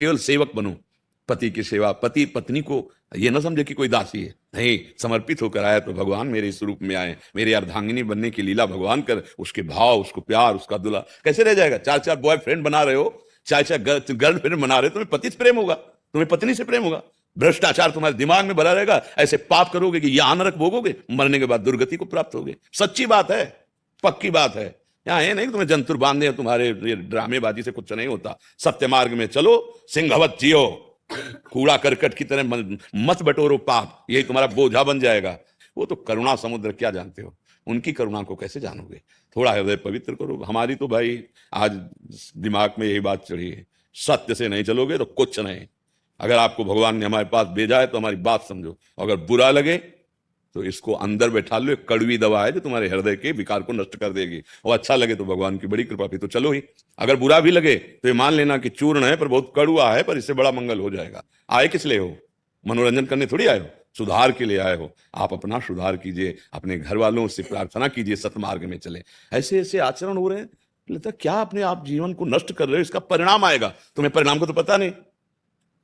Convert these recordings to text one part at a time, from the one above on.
केवल सेवक बनो, पति की सेवा। पति पत्नी को ये ना समझे कि कोई दासी है, नहीं, समर्पित होकर आया तो भगवान मेरे इस रूप में आए, मेरी अर्धांगिनी बनने की लीला भगवान कर, उसके भाव, उसको प्यार, उसका दुला कैसे रह जाएगा। चार चार बॉयफ्रेंड बना रहे हो, चार चार गर्लफ्रेंड बना रहे हो, तुम्हें पति से प्रेम होगा, तुम्हें पत्नी से प्रेम होगा। भ्रष्टाचार तुम्हारे दिमाग में भरा रहेगा, ऐसे पाप करोगे कि यहां नरक भोगोगे, मरने के बाद दुर्गति को प्राप्त होगे। सच्ची बात है, पक्की बात है। यहाँ ये नहीं तुम्हें जंतुर बांधे, तुम्हारे ड्रामेबाजी से कुछ नहीं होता। सत्य मार्ग में चलो, सिंहवत जियो, कूड़ा करकट की तरह मत बटोरो पाप, यही तुम्हारा बोझा बन जाएगा। वो तो करुणा समुद्र, क्या जानते हो उनकी करुणा को, कैसे जानोगे। थोड़ा हृदय पवित्र करो। हमारी तो भाई आज दिमाग में यही बात चढ़ी है, सत्य से नहीं चलोगे तो कुछ नहीं। अगर आपको भगवान ने हमारे पास भेजा है तो हमारी बात समझो, अगर बुरा लगे तो इसको अंदर बैठा लो। एक कड़वी दवा है जो तुम्हारे हृदय के विकार को नष्ट कर देगी, और अच्छा लगे तो भगवान की बड़ी कृपा, फिर तो चलो ही। अगर बुरा भी लगे तो ये मान लेना कि चूर्ण है पर बहुत कड़वा है, पर इससे बड़ा मंगल हो जाएगा। आए किस लिए हो, मनोरंजन करने थोड़ी आए हो, सुधार के लिए आए हो। आप अपना सुधार कीजिए, अपने घर वालों से प्रार्थना कीजिए, सतमार्ग में चले। ऐसे ऐसे आचरण हो रहे हैं, लगता क्या अपने आप जीवन को नष्ट कर रहे हो, इसका परिणाम आएगा। तुम्हें परिणाम को तो पता नहीं,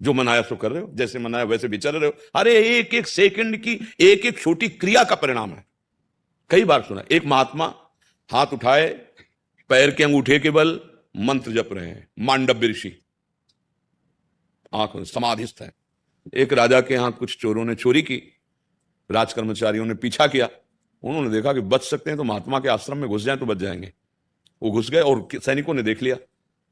जो मनाया सो कर रहे हो, जैसे मनाया वैसे विचर रहे हो। अरे एक एक सेकंड की एक एक छोटी क्रिया का परिणाम है। कई बार सुना, एक महात्मा हाथ उठाए, पैर के अंगूठे के बल मंत्र जप रहे हैं, मांडव्य ऋषि आंख समाधिस्थ है। एक राजा के यहां कुछ चोरों ने चोरी की, राज कर्मचारियों ने पीछा किया, उन्होंने देखा कि बच सकते हैं तो महात्मा के आश्रम में घुस जाएं तो बच जाएंगे। वो घुस गए और सैनिकों ने देख लिया,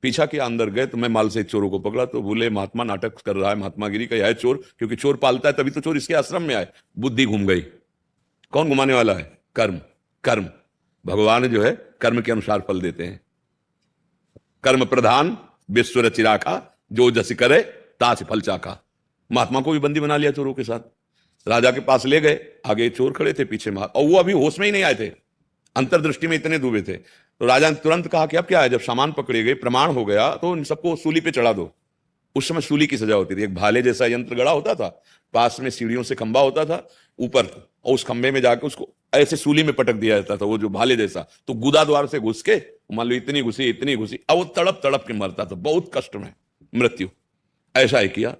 पीछा किया, अंदर गए तो मैं माल से चोरों को पकड़ा तो बोले महात्मा नाटक कर रहा है, महात्मागिरी का यह है चोर, क्योंकि चोर पालता है तभी तो चोर इसके आश्रम में आए। बुद्धि घूम गई। कौन घुमाने वाला है? कर्म। कर्म भगवान जो है कर्म के अनुसार फल देते हैं। कर्म प्रधान विश्व रचिरा का, जो जस करे तास फल चाका। महात्मा को भी बंदी बना लिया चोरों के साथ, राजा के पास ले गए, आगे चोर खड़े थे, पीछे और वो अभी होश में ही नहीं आए थे, अंतर्दृष्टि में इतने डूबे थे। तो राजा ने तुरंत कहा कि अब क्या है, जब सामान पकड़े गए, प्रमाण हो गया, तो इन सबको सूली पे चढ़ा दो। उस समय सूली की सजा होती थी, एक भाले जैसा यंत्र गड़ा होता था, पास में सीढ़ियों से खंबा होता था ऊपर, और उस खंबे में जाकर उसको ऐसे सूली में पटक दिया जाता था, वो जो भाले जैसा। तो गुदा द्वार से घुस के, मान लो इतनी घुसी इतनी घुसी, अब वो तड़प तड़प के मरता था, बहुत कष्ट में मृत्यु। ऐसा ही किया।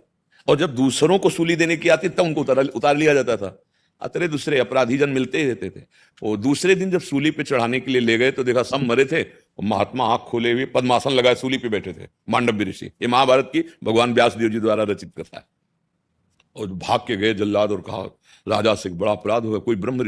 और जब दूसरों को सूली देने की आती तब उनको उतार लिया जाता था। अतरे दूसरे अपराधी जन मिलते ही रहते थे। वो दूसरे दिन जब सूली पे चढ़ाने के लिए ले गए तो देखा सब मरे थे, और महात्मा आंख खोले हुए पद्मासन लगाए सूली पे बैठे थे, मांडव्य ऋषि। ये महाभारत की भगवान व्यासदेव जी द्वारा रचित कथा है। और भाग के गए जल्लाद और कहा राजा से बड़ा अपराध हुआ, कोई ब्रह्म